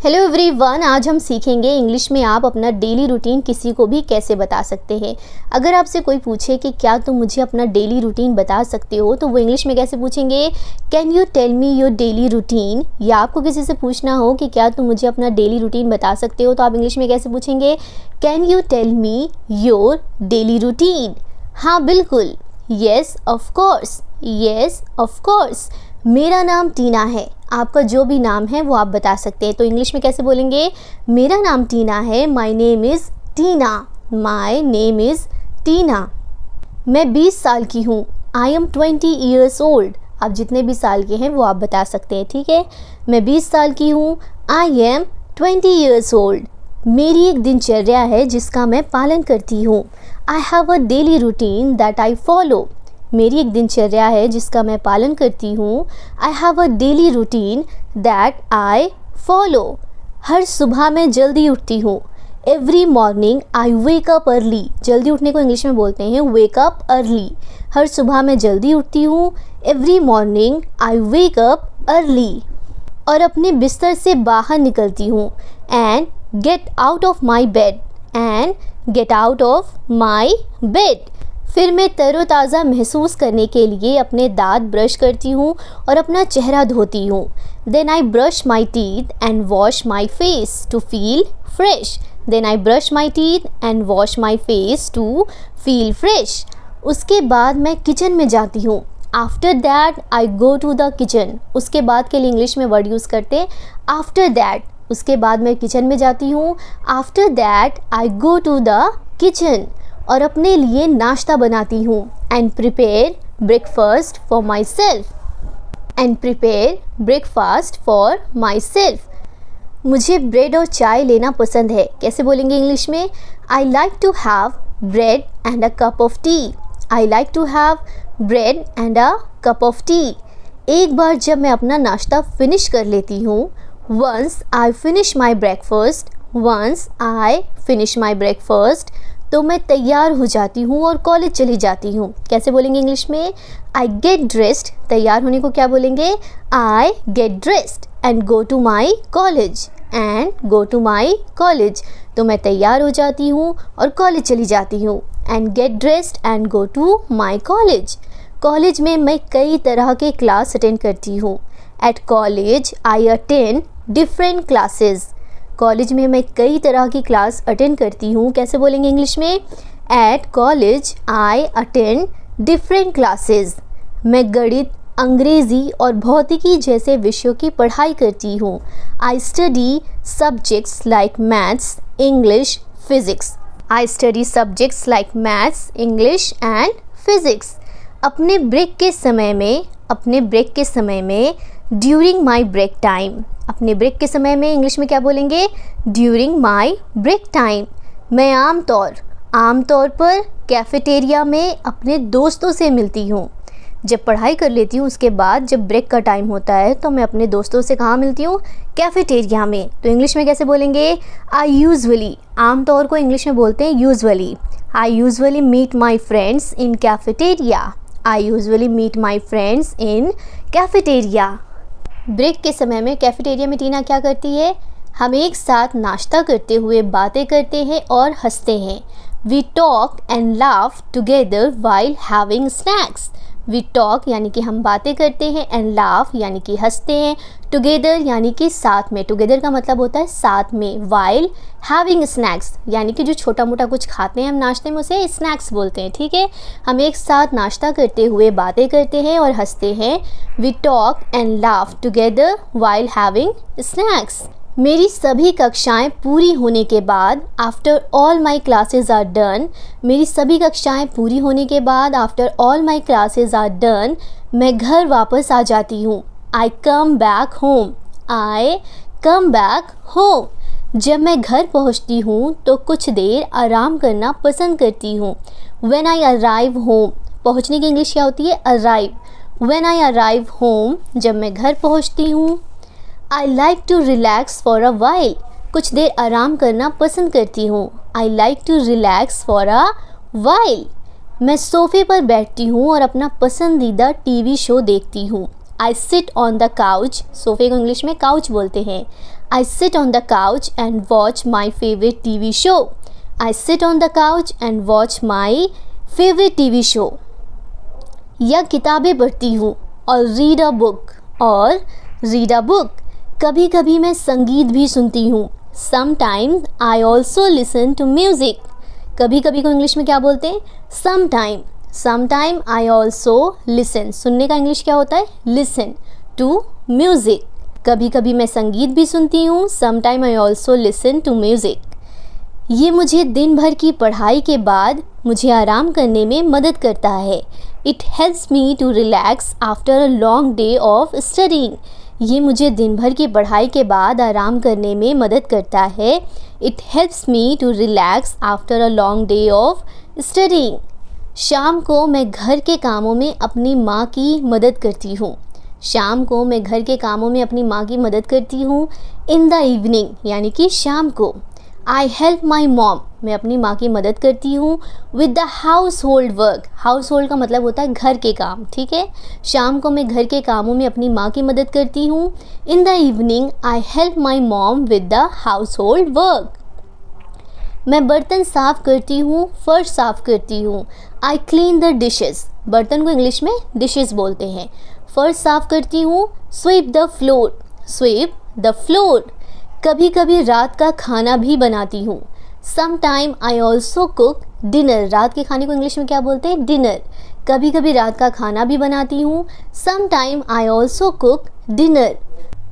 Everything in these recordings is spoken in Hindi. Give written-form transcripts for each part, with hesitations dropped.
हेलो एवरीवन, आज हम सीखेंगे इंग्लिश में आप अपना डेली रूटीन किसी को भी कैसे बता सकते हैं। अगर आपसे कोई पूछे कि क्या तुम मुझे अपना डेली रूटीन बता सकते हो, तो वो इंग्लिश में कैसे पूछेंगे? Can you tell me your daily routine. या आपको किसी से पूछना हो कि क्या तुम मुझे अपना डेली रूटीन बता सकते हो, तो आप इंग्लिश में कैसे पूछेंगे? Can you tell me your daily routine. हाँ बिल्कुल, yes of course, yes of course. मेरा नाम टीना है, आपका जो भी नाम है वो आप बता सकते हैं। तो इंग्लिश में कैसे बोलेंगे? मेरा नाम टीना है, my name is Tina, my name is Tina. मैं 20 साल की हूँ, आई एम 20 ईयर्स ओल्ड। आप जितने भी साल के हैं वो आप बता सकते हैं, ठीक है। मैं 20 साल की हूँ, आई एम 20 ईयर्स ओल्ड। मेरी एक दिनचर्या है जिसका मैं पालन करती हूँ, I have a daily routine that I follow. मेरी एक दिनचर्या है जिसका मैं पालन करती हूँ, I have a daily routine that I follow. हर सुबह मैं जल्दी उठती हूँ, every morning I wake up early. जल्दी उठने को इंग्लिश में बोलते हैं वेक अप अर्ली। हर सुबह मैं जल्दी उठती हूँ, every morning I wake up early. और अपने बिस्तर से बाहर निकलती हूँ, and get out of my bed, and get out of my bed. फिर मैं तरोताज़ा महसूस करने के लिए अपने दांत ब्रश करती हूँ और अपना चेहरा धोती हूँ। Then I brush my teeth and wash my face to feel fresh. Then I brush my teeth and wash my face to feel fresh. उसके बाद मैं किचन में जाती हूँ, after that I go to the kitchen. उसके बाद के लिए इंग्लिश में वर्ड यूज़ करते हैं आफ्टर दैट। उसके बाद मैं किचन में जाती हूँ, after that I go to the kitchen. और अपने लिए नाश्ता बनाती हूँ, and prepare breakfast for myself, and prepare breakfast for myself. मुझे ब्रेड और चाय लेना पसंद है। कैसे बोलेंगे इंग्लिश में? I like to have bread and a cup of tea. I like to have bread and a cup of tea. एक बार जब मैं अपना नाश्ता फिनिश कर लेती हूँ, once I finish my breakfast, once I finish my breakfast, तो मैं तैयार हो जाती हूँ और कॉलेज चली जाती हूँ। कैसे बोलेंगे इंग्लिश में? I get dressed. तैयार होने को क्या बोलेंगे? I get dressed and go to my college, and go to my college. तो मैं तैयार हो जाती हूँ और कॉलेज चली जाती हूँ, and get dressed and go to my college. College में मैं कई तरह के क्लास अटेंड करती हूँ। At college I attend different classes. College में मैं कई तरह की क्लास अटेंड करती हूँ। कैसे बोलेंगे इंग्लिश में? Eight college I attend different classes. मैं गणित, अंग्रेज़ी और भौतिकी जैसे विषयों की पढ़ाई करती हूँ। I study subjects like maths, English, physics. I study subjects like maths, English and physics. अपने ब्रेक के समय में ड्यूरिंग माई ब्रेक टाइम। अपने ब्रेक के समय में इंग्लिश में क्या बोलेंगे? During my break time. मैं आमतौर पर कैफ़ेटेरिया में अपने दोस्तों से मिलती हूँ। जब पढ़ाई कर लेती हूँ उसके बाद जब ब्रेक का टाइम होता है तो मैं अपने दोस्तों से कहाँ मिलती हूँ? कैफ़ेटेरिया में। तो इंग्लिश में कैसे बोलेंगे? I usually. आमतौर को इंग्लिश में बोलते हैं usually. I usually meet my friends in cafeteria. I usually meet my friends in cafeteria. Break के समय में कैफ़ेटेरिया में टीना क्या करती है? हम एक साथ नाश्ता करते हुए बातें करते हैं और हंसते हैं। We talk and laugh together while having snacks. We talk यानी कि हम बातें करते हैं, एंड लाफ यानी कि हंसते हैं, टुगेदर यानी कि साथ में। टुगेदर का मतलब होता है साथ में। वाइल हैविंग स्नैक्स यानी कि जो छोटा मोटा कुछ खाते हैं हम नाश्ते में, उसे स्नैक्स बोलते हैं, ठीक है। हम एक साथ नाश्ता करते हुए बातें करते हैं और हंसते हैं। We talk and laugh together while having snacks. मेरी सभी कक्षाएं पूरी होने के बाद, after all my classes are done. मेरी सभी कक्षाएं पूरी होने के बाद, after all my classes are done, मैं घर वापस आ जाती हूँ। I come back home. I come back home. जब मैं घर पहुँचती हूँ तो कुछ देर आराम करना पसंद करती हूँ। When I arrive home. पहुँचने की इंग्लिश क्या होती है? Arrive. When I arrive home, जब मैं घर पहुँचती हूँ। I like to relax for a while. कुछ देर आराम करना पसंद करती हूँ। I like to relax for a while. मैं सोफ़े पर बैठती हूँ और अपना पसंदीदा टीवी शो देखती हूँ। आई सिट ऑन द काउच। सोफ़े को इंग्लिश में काउच बोलते हैं। I sit on the couch and watch my favorite TV show. I sit on the couch and watch my favorite TV show. या किताबें पढ़ती हूँ और रीड अ बुक। कभी कभी मैं संगीत भी सुनती हूँ। Sometimes I also listen to music. कभी कभी को इंग्लिश में क्या बोलते हैं? Sometime I also listen. सुनने का इंग्लिश क्या होता है? Listen to music. कभी कभी मैं संगीत भी सुनती हूँ। Sometime I also listen to music. ये मुझे दिन भर की पढ़ाई के बाद मुझे आराम करने में मदद करता है। It helps me to relax after a long day of studying. ये मुझे दिन भर की पढ़ाई के बाद आराम करने में मदद करता है। It helps me to relax after a long day of studying. शाम को मैं घर के कामों में अपनी माँ की मदद करती हूँ। शाम को मैं घर के कामों में अपनी माँ की मदद करती हूँ। In the evening यानी कि शाम को। I help my mom. मैं अपनी माँ की मदद करती हूँ। With the household work. Household का मतलब होता है घर के काम, ठीक है। शाम को मैं घर के कामों में अपनी माँ की मदद करती हूँ। In the evening I help my mom with the household work. मैं बर्तन साफ़ करती हूँ, फर्श साफ़ करती हूँ। I clean the dishes. बर्तन को इंग्लिश में dishes बोलते हैं। फर्श साफ़ करती हूँ। Sweep the floor. कभी कभी रात का खाना भी बनाती हूँ। Sometime I also cook dinner. रात के खाने को इंग्लिश में क्या बोलते हैं? डिनर। कभी कभी रात का खाना भी बनाती हूँ। Sometime I also cook dinner.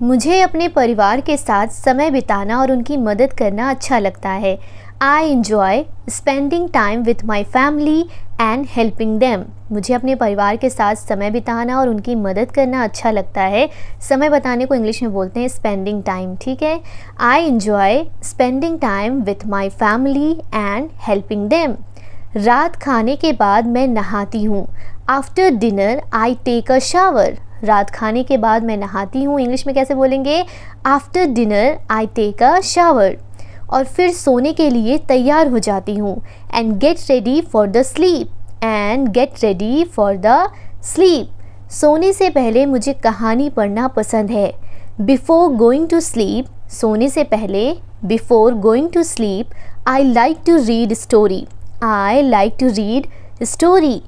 मुझे अपने परिवार के साथ समय बिताना और उनकी मदद करना अच्छा लगता है। I enjoy spending time with my family and helping them. मुझे अपने परिवार के साथ समय बिताना और उनकी मदद करना अच्छा लगता है। समय बिताने को इंग्लिश में बोलते हैं spending time, ठीक है। I enjoy spending time with my family and helping them. रात खाने के बाद मैं नहाती हूँ। After dinner I take a shower. रात खाने के बाद मैं नहाती हूँ। इंग्लिश में कैसे बोलेंगे? After dinner I take a shower. और फिर सोने के लिए तैयार हो जाती हूँ। And get ready for the sleep. सोने से पहले मुझे कहानी पढ़ना पसंद है। Before going to sleep. सोने से पहले before going to sleep I like to read story.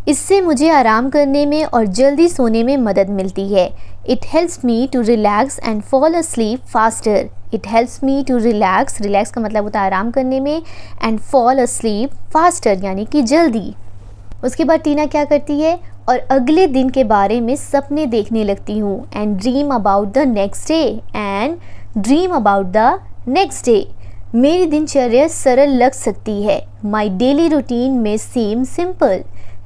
इससे मुझे आराम करने में और जल्दी सोने में मदद मिलती है। It helps me to relax and fall asleep faster. It helps me to relax का मतलब होता है आराम करने में, and fall asleep faster यानी कि जल्दी। उसके बाद टीना क्या करती है? और अगले दिन के बारे में सपने देखने लगती हूँ। And dream about the next day. मेरी दिनचर्या सरल लग सकती है। My daily routine may seem simple.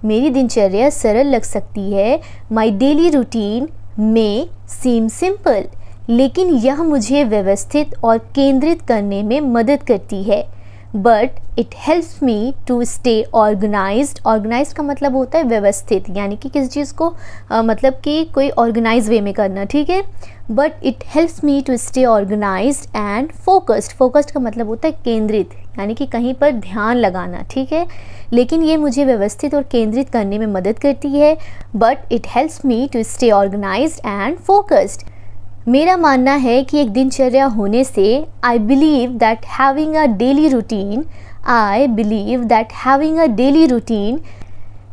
मेरी दिनचर्या सरल लग सकती है। My daily routine may seem simple. लेकिन यह मुझे व्यवस्थित और केंद्रित करने में मदद करती है। But it helps me to stay organized. Organized का मतलब होता है व्यवस्थित, यानी कि किसी चीज़ को मतलब कि कोई ऑर्गेनाइज वे में करना, ठीक है। But it helps me to stay organized and focused. Focused का मतलब होता है केंद्रित, यानी कि कहीं पर ध्यान लगाना, ठीक है। लेकिन ये मुझे व्यवस्थित और केंद्रित करने में मदद करती है। But it helps me to stay organized and focused. मेरा मानना है कि एक दिनचर्या होने से I believe that having a daily routine.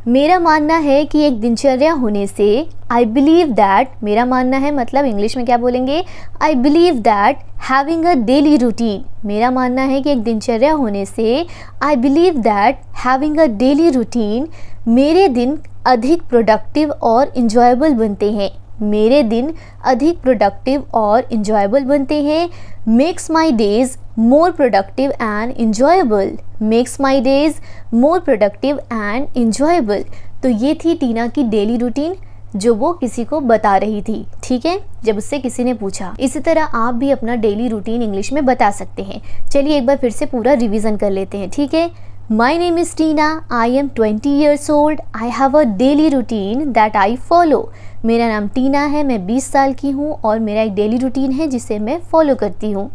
मेरा मानना है कि एक दिनचर्या होने से I believe that. मेरा मानना है मतलब इंग्लिश में क्या बोलेंगे? I believe that having a daily routine. मेरा मानना है कि एक दिनचर्या होने से I believe that having a daily routine. मेरे दिन अधिक प्रोडक्टिव और इंजॉयबल बनते हैं। मेरे दिन अधिक प्रोडक्टिव और इंजॉयबल बनते हैं। Makes my days more productive and enjoyable. Makes my days more productive and enjoyable. तो ये थी टीना की डेली रूटीन जो वो किसी को बता रही थी, ठीक है, जब उससे किसी ने पूछा। इसी तरह आप भी अपना डेली रूटीन इंग्लिश में बता सकते हैं। चलिए एक बार फिर से पूरा रिवीजन कर लेते हैं, ठीक है। My name is Tina. I am 20 years old. I have a daily routine that I follow. मेरा नाम टीना है, मैं 20 साल की हूँ और मेरा एक डेली रूटीन है जिसे मैं फॉलो करती हूँ।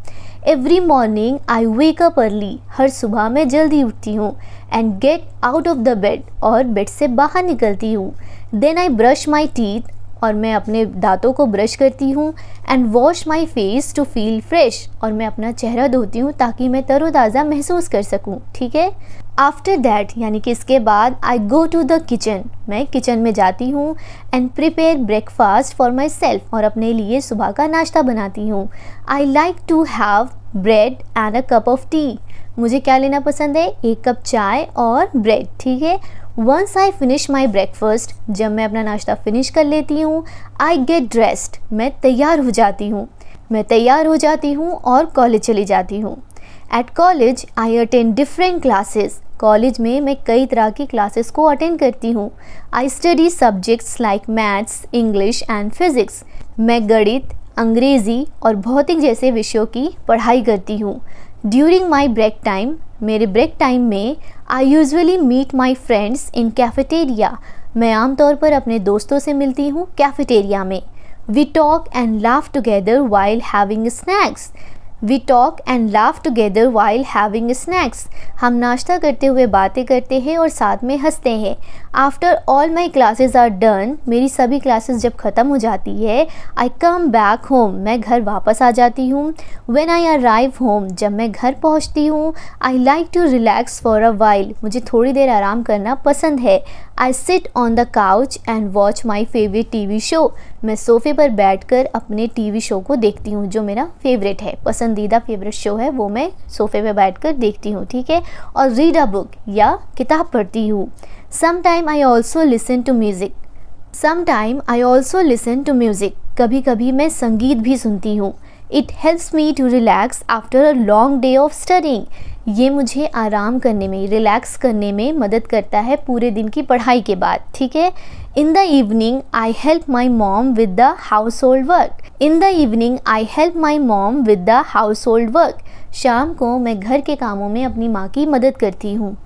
Every morning I wake up early. हर सुबह मैं जल्दी उठती हूँ। And get out of the bed. और बेड से बाहर निकलती हूँ। Then I brush my teeth. और मैं अपने दांतों को ब्रश करती हूँ। And wash my face to feel fresh, और मैं अपना चेहरा धोती हूँ ताकि मैं तरोताज़ा महसूस कर सकूँ, ठीक है। आफ्टर दैट यानी कि इसके बाद I go to the kitchen, मैं किचन में जाती हूँ। And prepare breakfast for myself, और अपने लिए सुबह का नाश्ता बनाती हूँ। I like to have bread and a cup of tea, मुझे क्या लेना पसंद है, 1 कप चाय और ब्रेड, ठीक है। Once I finish my breakfast, जब मैं अपना नाश्ता फिनिश कर लेती हूँ, आई गेट ड्रेस्ड, मैं तैयार हो जाती हूँ। मैं तैयार हो जाती हूँ और कॉलेज चली जाती हूँ। At college I attend different classes, college में मैं कई तरह की क्लासेस को अटेंड करती हूँ। I study subjects like maths, English and physics, मैं गणित, अंग्रेज़ी और भौतिक जैसे विषयों की पढ़ाई करती हूँ। ड्यूरिंग माई ब्रेक टाइम, मेरे ब्रेक टाइम में I usually meet my friends in cafeteria, मैं आमतौर पर अपने दोस्तों से मिलती हूँ कैफेटेरिया में। We talk and laugh together while having snacks, we talk and laugh together while having snacks, हम नाश्ता करते हुए बातें करते हैं और साथ में हंसते हैं। After all my classes are done, मेरी सभी क्लासेस जब ख़त्म हो जाती है, आई कम बैक होम, मैं घर वापस आ जाती हूँ। व्हेन आई अराइव होम, जब मैं घर पहुँचती हूँ, I like to relax for a while, मुझे थोड़ी देर आराम करना पसंद है। I sit on the couch and watch my favourite TV show, मैं सोफ़े पर बैठकर अपने टीवी शो को देखती हूँ, जो मेरा फेवरेट है, पसंदीदा फेवरेट शो है, वो मैं सोफ़े पर बैठकर देखती हूँ, ठीक है। और रीड अ बुक, या किताब पढ़ती हूँ। Sometime I also listen to music, sometime I also listen to music, कभी कभी मैं संगीत भी सुनती हूँ। It helps me to relax after a long day of studying, ये मुझे आराम करने में, रिलैक्स करने में मदद करता है पूरे दिन की पढ़ाई के बाद, ठीक है। In the evening I help my mom with the house hold work, in the evening I help my mom with the house hold work, शाम को मैं घर के कामों में अपनी माँ की मदद करती हूँ।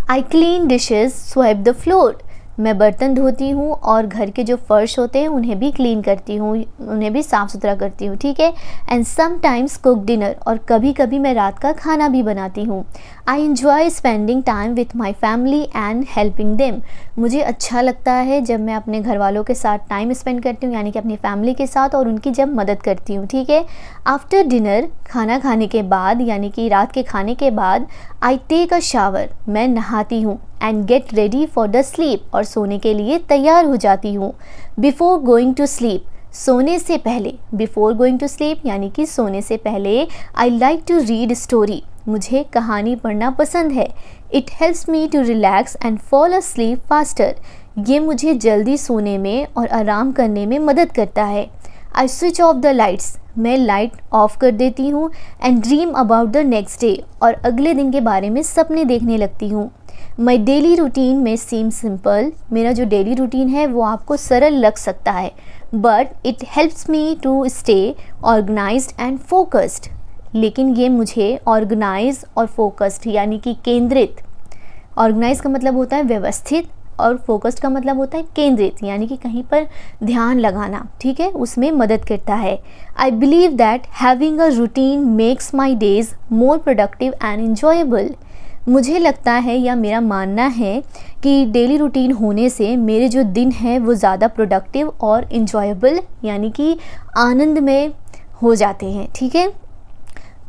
I clean dishes sweep the floor, मैं बर्तन धोती हूँ और घर के जो फर्श होते हैं उन्हें भी क्लीन करती हूँ, उन्हें भी साफ़ सुथरा करती हूँ, ठीक है। एंड समटाइम्स कुक डिनर, और कभी कभी मैं रात का खाना भी बनाती हूँ। I enjoy spending time with my family and helping them, मुझे अच्छा लगता है जब मैं अपने घर वालों के साथ टाइम स्पेंड करती हूँ, यानी कि अपनी फैमिली के साथ, और उनकी जब मदद करती हूँ, ठीक है। आफ्टर डिनर, खाना खाने के बाद, यानी कि रात के खाने के बाद, आई टेक अ शावर, मैं नहाती हूँ। And get ready for the sleep, और सोने के लिए तैयार हो जाती हूँ। बिफोर गोइंग टू स्लीप, सोने से पहले, बिफोर गोइंग टू स्लीप यानी कि सोने से पहले, I like to read story, मुझे कहानी पढ़ना पसंद है। It helps me to relax and fall asleep faster, ये मुझे जल्दी सोने में और आराम करने में मदद करता है। I switch off the lights, मैं लाइट ऑफ कर देती हूँ। And dream about the next day, और अगले दिन के बारे में सपने देखने लगती हूँ। माई डेली रूटीन में सीम सिंपल, मेरा जो डेली रूटीन है वो आपको सरल लग सकता है, but it helps me to stay organised and focused, लेकिन ये मुझे ऑर्गेनाइज और फोकस्ड यानी कि केंद्रित, ऑर्गेनाइज का मतलब होता है व्यवस्थित, और फोकस्ड का मतलब होता है केंद्रित, यानी कि कहीं पर ध्यान लगाना, ठीक है, उसमें मदद करता है। I believe that having a routine makes my days more productive and enjoyable, मुझे लगता है या मेरा मानना है कि डेली रूटीन होने से मेरे जो दिन हैं वो ज़्यादा प्रोडक्टिव और इन्जॉयबल यानी कि आनंदमय हो जाते हैं, ठीक है।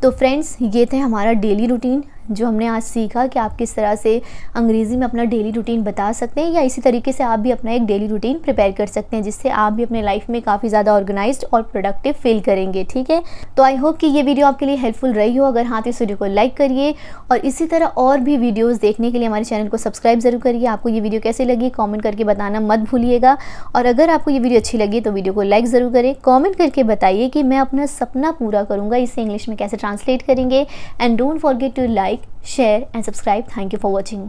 तो फ्रेंड्स, ये थे हमारा डेली रूटीन जो हमने आज सीखा कि आप किस तरह से अंग्रेज़ी में अपना डेली रूटीन बता सकते हैं, या इसी तरीके से आप भी अपना एक डेली रूटीन प्रिपेयर कर सकते हैं, जिससे आप भी अपने लाइफ में काफ़ी ज़्यादा ऑर्गेनाइज्ड और प्रोडक्टिव फील करेंगे, ठीक है। तो आई होप कि ये वीडियो आपके लिए हेल्पफुल रही हो। अगर हाँ तो इस वीडियो को लाइक करिए, और इसी तरह और भी वीडियोज़ देखने के लिए हमारे चैनल को सब्सक्राइब ज़रूर करिए। आपको ये वीडियो कैसे लगी कॉमेंट करके बताना मत भूलिएगा, और अगर आपको ये वीडियो अच्छी लगी तो वीडियो को लाइक ज़रूर करें। कॉमेंट करके बताइए कि मैं अपना सपना पूरा करूँगा, इसे इंग्लिश में कैसे ट्रांसलेट करेंगे। And don't forget to like, share and subscribe. Thank you for watching.